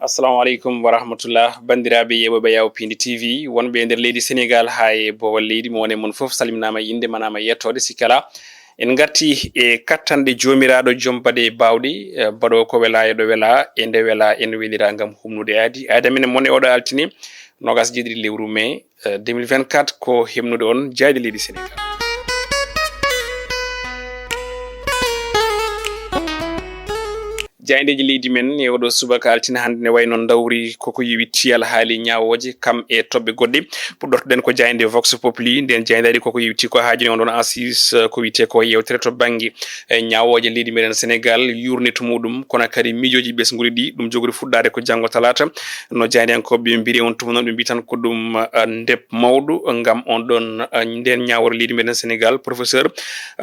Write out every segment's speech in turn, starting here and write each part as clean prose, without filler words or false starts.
assalamu alaikum wa rahmatullah bandiraɓe yeɓoɓe yaw pindi tv wonɓe nder leydi sénégal ha e bowal leydi mo wone mon foof salminama inde manama yettode sikala en garti e kattanɗe jomiraɗo joom bade bawɗi baɗo ko wela eɗo wela e nde wela en welira gam humnude aadi amen mon e oɗo altini nogas jeeɗiɗi lewru mai 2024 ko hemnude on jayde leydi sénégal. jayndeji leydi men e oɗo subaka altina hande ne wayno dawri koko yiwi tiyal haali ñawoje kam e tobɓe goɗɗe puɗɗortoɗen ko jayde vox populi nden jaydaɗi koko yiwti ko haajini on ɗon assise ko wiyete ko yewtere to banggue ñawoje leydi meɗen sénégal yurnito muɗum kono kadi miijoji ɓesguɗi ɗi ɗum jogori fuɗɗade ko janggo talata no jaydenkoɓe mbiri on tuma noon ɓe mbi tan ko ɗum ndep mawɗo gam on ɗon nden ñawore leydi meɗen sénégal professeur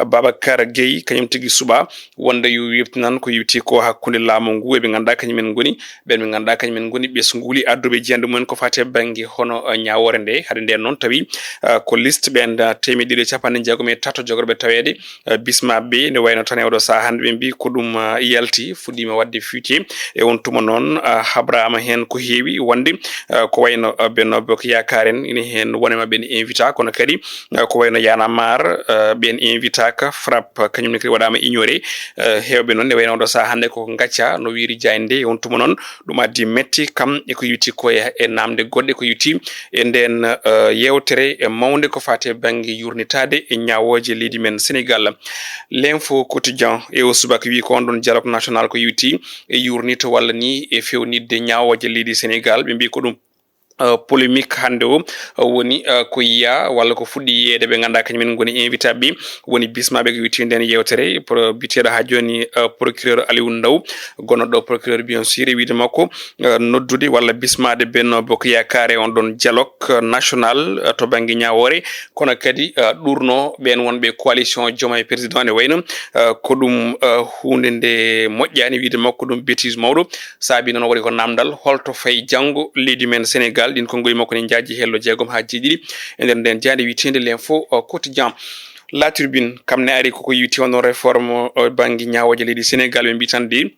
babacar gueye kañum tigui suuɓa wonde yo yewtinan ko yiwti ko hakkude laamu ngu eɓe ganduɗa kañumen goni ɓen ɓe ganduɗa kañumen goni ɓesguli adduɓe jiyande mumen ko fate banggue hono ñawore nde haade nden noon tawi ko liste ɓen temedɗiɗi capanɗe jeegom e tato jogorɓe tawede bismaɓe ne wayno tan e oɗo saaha hande ɓe mbi ko ɗum yalti fuɗɗima wadde fuitier e on tuma noon habrama hen ko heewi wonde ko wayno bennoɓe ko yakaren ina hen wone mabɓe ne invita kono kadi ko wayno yana mar ɓen invitaka frappe kañumne kadi waɗama ignoré hewɓe noon ne wayno oɗo saaha hande ko gacca no wiiri jayde on tuma noon ɗum addi metti kam eko yiwti ko e namde goɗɗe ko yiwti e nden yewtere e mawde ko fate banggue yurnitade e ñawoje leydi men sénégal. L'info quotidien e o subaka wi ko on ɗon dialogue national ko yiwti e yurnito walla ni e fewnidde ñawoje leydi sénégal ɓe mbi ko ɗum polémique hande o woni ko yiya walla ko fuɗɗi yiyede ɓe ganduɗa kañumen goni invité ɓe woni bismaɓe ko witti nden yewtere biteɗo ha joni procureur Aliou Ndaw gonnoɗo procureur bien sûr e wiide makko noddude walla bismade Benno Bokk Yakar on ɗon dialogue national to banggue ñawore kono kadi ɗurno ɓen wonɓe coalition Diomaye président ne wayno ko ɗum hunde nde moƴƴani wiide makko ɗum bêtise mawɗo saabi noon waɗi ko namdal holto fayi janggo leydi men sénégal ɗin konngol makko ne jaaji hello jeegom ha jeeɗiɗi e nder nden jande witende l'info quotidien. La Tribune kam ne ari koko yiwti on réforme banggue ñawoje leydi sénégal ɓe mbi tan de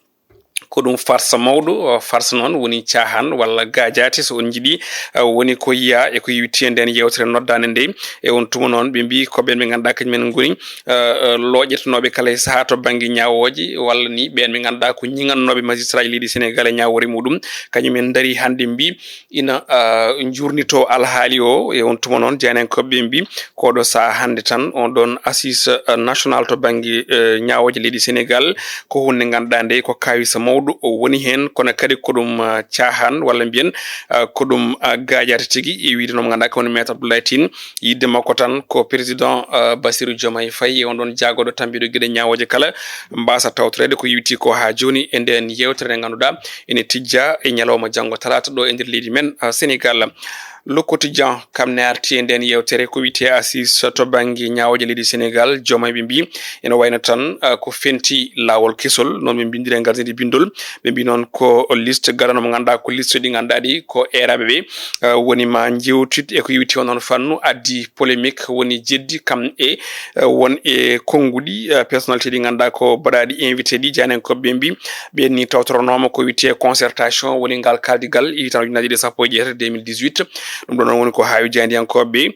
ko ɗum farsa mawɗo farsa noon woni cahan walla gajate so on jiiɗi woni ko yiya e ko yiwti e nden yewtere noddande nde e on tuma noon ɓe mbi ko ɓen ɓe ganduɗa kañumen goni looƴetanoɓe kala e saaha to banggue ñawoje walla ni ɓen ɓe ganduɗa ko ñigannoɓe magistrat e leydi sénégal e ñawore muɗum kañumen daari hande mbi ina jurnito alhaali o e on tuma noon jeyanenkoɓe ɓe mbi koɗo saaha hande tan on ɗon assise national to banggue ñawoje leydi sénégal ko hunde ganduɗa nde ko kawisa mawɗo o woni hen kono kadi ko ɗum cahan walla mbiyen ko ɗum gajate tigui e wiide nomo ganduɗa ko woni maître Abdoulaye Tine yidde makko tan ko président Bassirou Diomaye Faye e on ɗon jagoɗo tambiɗo gueɗe ñawoje kala mbasa tawtorede ko yiwti ko ha joni e nden yewtere nde ganduɗa ene tijja e ñalawma janggo talata ɗo e nder leydi men sénégal. Le quotidien kam ne arti e nden yewtere ko wiyete assise to banggue ñawoje leydi sénégal Diomaye ɓe mbi ene wayno tan ko fenti lawol kesol noon ɓe mbindiri e gardidi bindol ɓe mbi noon ko liste gaɗano mo ganduɗa ko liste ɗi ganduɗa ɗi ko eraɓe ɓe woni ma jewtid e ko yiwti on noon fannu addi polémique woni jeddi kam e won e konnguɗi personnalité ɗi ganduɗa ko baɗaɗi invité ɗi janenkoɓe ɓe mbi ɓen ni tawtoronoma ko wiyete concertation woni ngal kaldigal itan ujunaji ɗi sappo e jeetati 2018 ɗum ɗo noon woni ko hawi jandiyankoɓe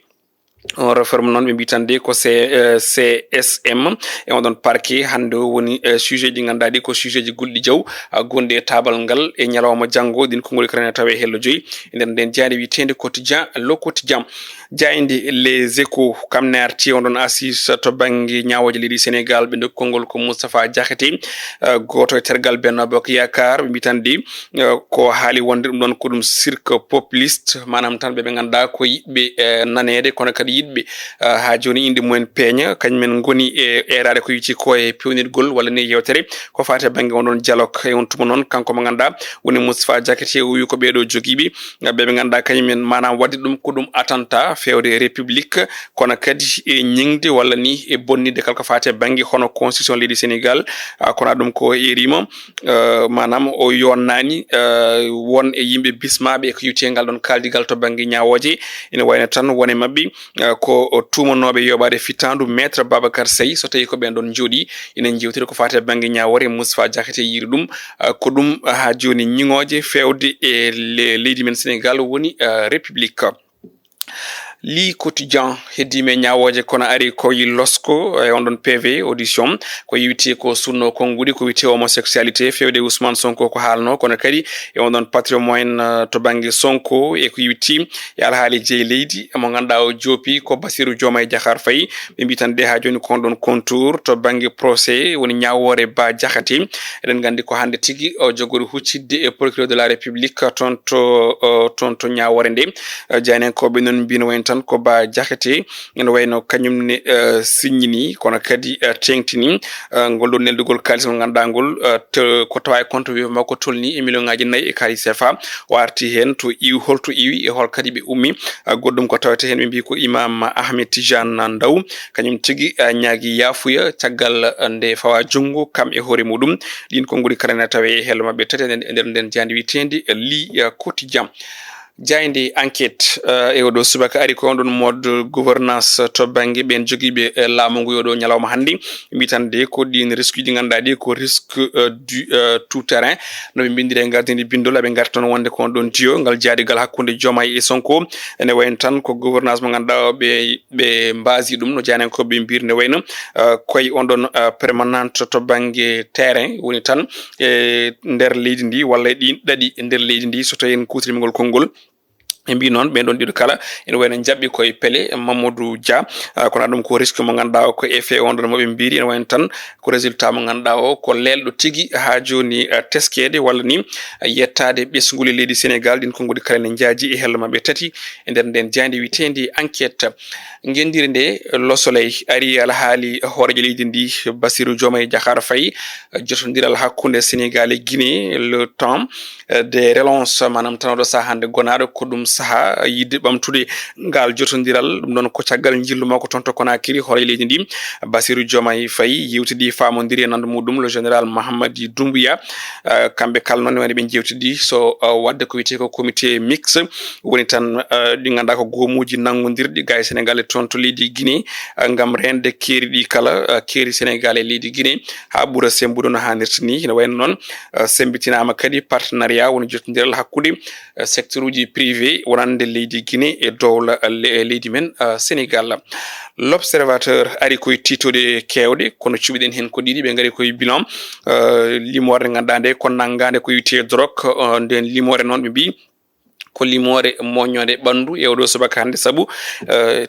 on réforme noon ɓe mbi tan de ko CSM e on ɗon parquet hande o woni sujet ji ganduɗa ɗi ko sujet ji gulɗi jaw gonɗi e tabal ngal e ñalawma janggo ɗin konngoli karane tawe hello joyyi e nder nden jande witende quotidien le quotidien jayde les échos kam ne arti on ɗon assise to banggue ñawoje leydi sénégal ɓe dokki konngol ko Moustapha Diakhaté goto e tergal Benno Bokk Yakar ɓe mbi tan de ko haali wonde ɗum ɗon ko ɗum cirque populiste manam tan ɓe ganduɗa ko yiɗɓe nanede kono kadi yiɗɓe ha joni inde mumen peeña kañumen goni e erade ko yiiti ko e pewnirgol walla ni yewtere ko fate banggue on ɗon dialogue e on tuma noon kanko mo ganduɗa woni Moustapha Diakhaté o wi ko ɓeɗo joguiɓe ɓeɓe ganduɗa kañumen manam wadde ɗum ko ɗum attentat fewde république kono kadi e ñingde walla ni e bonnidde kala ko fate banggue hono constitution leydi sénégal kono ɗum ko erima manam o yonnani won e yimɓe bismaɓe e ko yiwti ngal ɗon kaldigal to banggue ñawoje ene wayno tan wone mabɓe ko tumanoɓe yoɓade fitandu maître Babacar Seye so tawi ko ɓen ɗon jooɗi ina jewtiri ko fati banggue ñawore Moustapha Diakhaté yiiri ɗum ko ɗum ha joni ñiŋoje fewde e leydi men Sénégal woni république. Li quotidien heddime ñawoje kono ari koye losko e on PV audition ko yiwti ko sunno konngudi ko wiite homosexualité fewde Ousmane Sonko ko haalno kono kadi e on patrimoine to banggue Sonko e ko yiwti e alhaali jeyi leydi mo ganduɗa o joopi ko Bassirou Diomaye Diakhar Faye ɓe mbi tan de ha joni kon ɗon contour to banggue procès woni ñawore Bah Diakhaté eɗen gandi ko hande tigui o jogori huccidde e procureur de la république toon to ñawore nde janen koɓe noon mbino wayn tan ko Bah Diakhaté ene wayno kañum ne signini kono kadi tengtini ngol ɗon neldugol kalis mo ganduɗa ngol ko tawa e compte wiima makko tolni e million ngaji 4 e kalis CFA o arti hen to iwi holto iwi e hol kadi ɓe ummi goɗɗum ko tawete hen ɓe mbi ko Imam Ahmed Tidiane Ndaw kañum tigui ñaagui yafuya caggal nde fawa junggo kam e hoore muɗum ɗin konngudi kala ne tawe e hello mabɓe tati e nder nden jandi witende li quotidien jayde enquête e oɗo subaka ari ko on ɗon mode gouvernance to banggue ɓen joguiɓe laamu ngu yoɗo ñalawma hannde mbi tan de ko ɗin risque uji ganduɗa ɗi ko risque du tout terrain no ɓe bindiri e gardidi bindol eɓe garti toon wonde ko on ɗon diyo ngal jaadigal hakkude Diomaye e Sonko ene wayno tan ko gouvernance mo ganduɗa ɓe mbasi ɗum no janen ko ɓe mbir ne wayno koye on ɗon permanente to banggue terrain woni tan e nder leydi ndi walla ɗin ɗaɗi e nder leydi ndi so tawi en kutorimgol konngol e mbi noon ɓen ɗon ɗiɗo kala ene wayno jaɓɓi koye Pélé Mamadou Dia kono ɗum ko risque mo ganduɗa o ko effet on ɗon moɓe mbiri ene wayno tan ko résultat mo ganduɗa o ko lelɗo tigui ha joni teskede walla ni yettade ɓesgol e leydi Sénégal ɗin konngudi kala ne jaaji e hello mabɓe tati e nder nden jandi witende enquête gendiri nde Le Soleil ari alhaali hoorejo leydi ndi Bassirou Diomaye Diakhar Faye jotodiral hakkude Sénégal e Guinée le temps de relance manam tan oɗo saha hande gonaɗo ko ɗum saha yidde ɓamtude ngal jotodiral ɗum ɗon ko caggal jillu makko toon to Conakry hoorejo leydi ndi Bassirou Diomaye Faye yewtidi famodiri e nandu muɗum le général Mahamady Doumbouya kamɓe kala noon woni ɓe jewtidi so wadde ko wiyete ko comité mixte woni tan ɗi ganduɗa ko goomuji nangodirɗi ga e Sénégal e toon to leydi Guinée ngam rende keeri ɗi kala keeri Sénégal e leydi Guinée ha ɓuura sembude no hannirta ni ene wayno noon sembitinama kadi partenariat woni jotodiral hakkude secteur uji privé wonande leydi Guinée e dowla leydi men Sénégal. L'Observateur ari koye titode kewɗe kono cuɓiɗen hen ko ɗiɗi ɓe gari koye bilan limore nde ganduɗa nde ko naggade ko wiyete drogue nden limore noon ɓe mbi ko limore moññode ɓandu e oɗo subaka hande saabu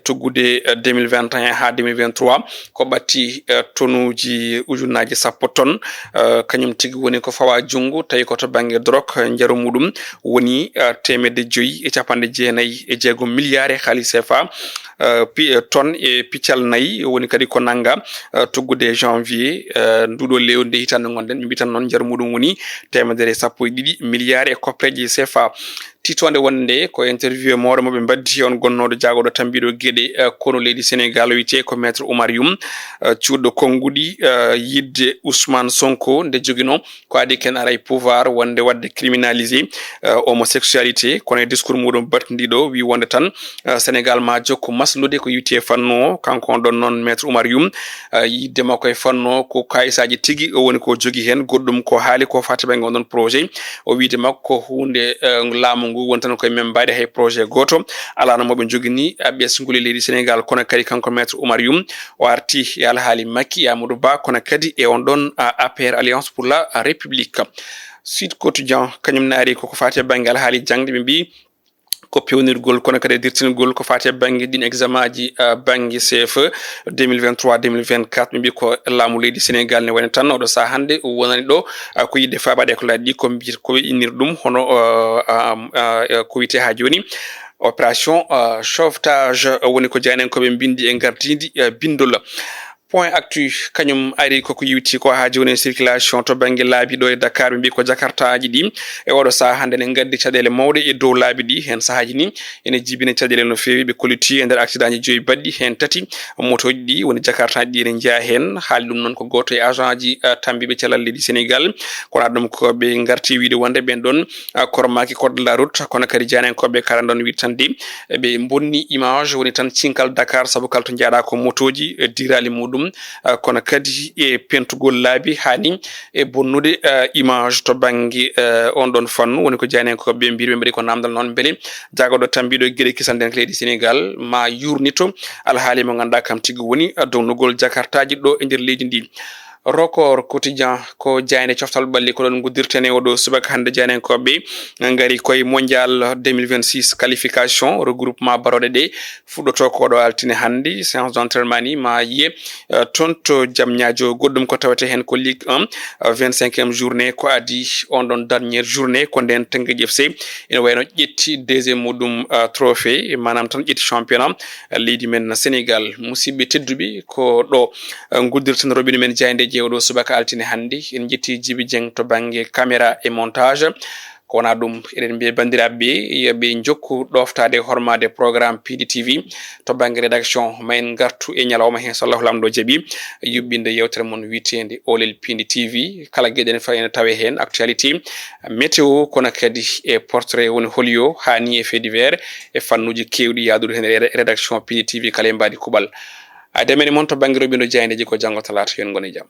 toggude 2021 ha 2023 ko ɓatti tonuji ujunnaji 10 tonnes kañum tigui woni ko fawa junggo tawi ko to banggue drogue jaru muɗum woni 596 milliards e haali CFA tonne e piccal 4 woni kadi ko nanga toggude janvier nduɗo lewru nde hitande gonɗen ɓe mbi tan noon jaru muɗum woni 112 milliards e koppeje CFA titonde wonde ko interview mawɗo moɓe mbaddi on gonnoɗo jaagoɗo tambiɗo gueɗe kono leydi Sénégal wiyete ko maître Oumar Youm cuuɗɗo konngudi yidde Ousmane Sonko nde joguino ko adi ken ara e pouvoir wonde wadde criminalisé homosexualité kono e discours muɗum battidiɗo wi wonde tan Sénégal ma jokko maslude ko yiwte fanno kanko on ɗon noon maître Oumar Youm yidde makko e fanno ko kayisaji tigui o woni ko jogui hen goɗɗum ko haali ko fati ɓe gonɗon projet o wiide makko ko hunde laamu ngu won tan koye men mbaɗi hay projet goto ala no moɓe jogini ɓesgol e leydi Sénégal kono kadi kanko maître Oumar Youm o arti e alhaali Macky Amadou Ba kono kadi e on ɗon APR Alliance pour la République. Sud Quotidien kañum naari koko fati e banggue alhaali jangde ɓe mbi ko pewnirgol kono kadi dirtingol ko fati e banggue ɗin examen ji banggue CFE 2023 2024 ɓe mbi ko laamu leydi Sénégal ne woni tan oɗo saha hande wonani ɗo ko yidde fabaɗe école aji ɗi ko mbiyata ko innir ɗum hono ko wiyete ha joni opération sauvetage woni ko janen koɓe bindi e gardidi bindol point actu kanyum ari koko yiwti ko ha joni circulation to bangi laabi do e Dakar bi ko jakartaaji di e wodo sa hande ne gaddi cadele mawde e dow laabi di hen sahaji ni ene jibine cadele no fewi be koliti e der accident ji joyi baddi hen tati motoji di woni jakartaaji di ne jaa hen haaldum non ko goto e agent ji tambibe calal di Sénégal ko adum ko be ngarti wiide wonde ben don kormaki code de la route kono kadi janen ko be kala don witandi be bonni image woni tan cinkal Dakar sabu kalto jaada ko motoji dirali mudum kono kadi e pentugol laabi hani e bonnude image to bangi on don fannu woni ko janen ko be mbirbe mbedi ko namdal non bele jagodo tambido gere kisanden leydi Sénégal ma yurnito alhaali mo ganda kam tigi woni downugol jakartaaji do e der leydi ndi record quotidien ko jayne coftal balli ko don guddirtene odo subaka hande jayne ko be ngari koy mondial 2026 qualification regroupement barode de fudoto ko do altine hande séance d'entraînement ni ma ye tonto jamnyaajo goddum ko tawete hen ko Ligue 1 25e journée ko adi on don dernière journée ko den Teungueth FC ene wayno ƴetti deuxième modum trophée manam tan ƴetti championnat leydi men Sénégal musibbe teddubi ko do guddirtene robine men jayde jewdo subaka altine hande en jetti Djiby Dieng to bange caméra et montage ko wana dum eden be bandirabe be jokku doftade hormade programme PDTV to bange rédaction main gartu e nyalawma hen sallahu lamdo jabi yubbinde yewtere mon witende olel PDTV kala geden fayena tawe hen actualité météo kono kadi e portrait woni holio hani e fait divers e fannuji kewdi yadudo hen rédaction PDTV kala mbadi kubal ademeni mon to bange robindo jayde ji ko jango talata yon ngone jam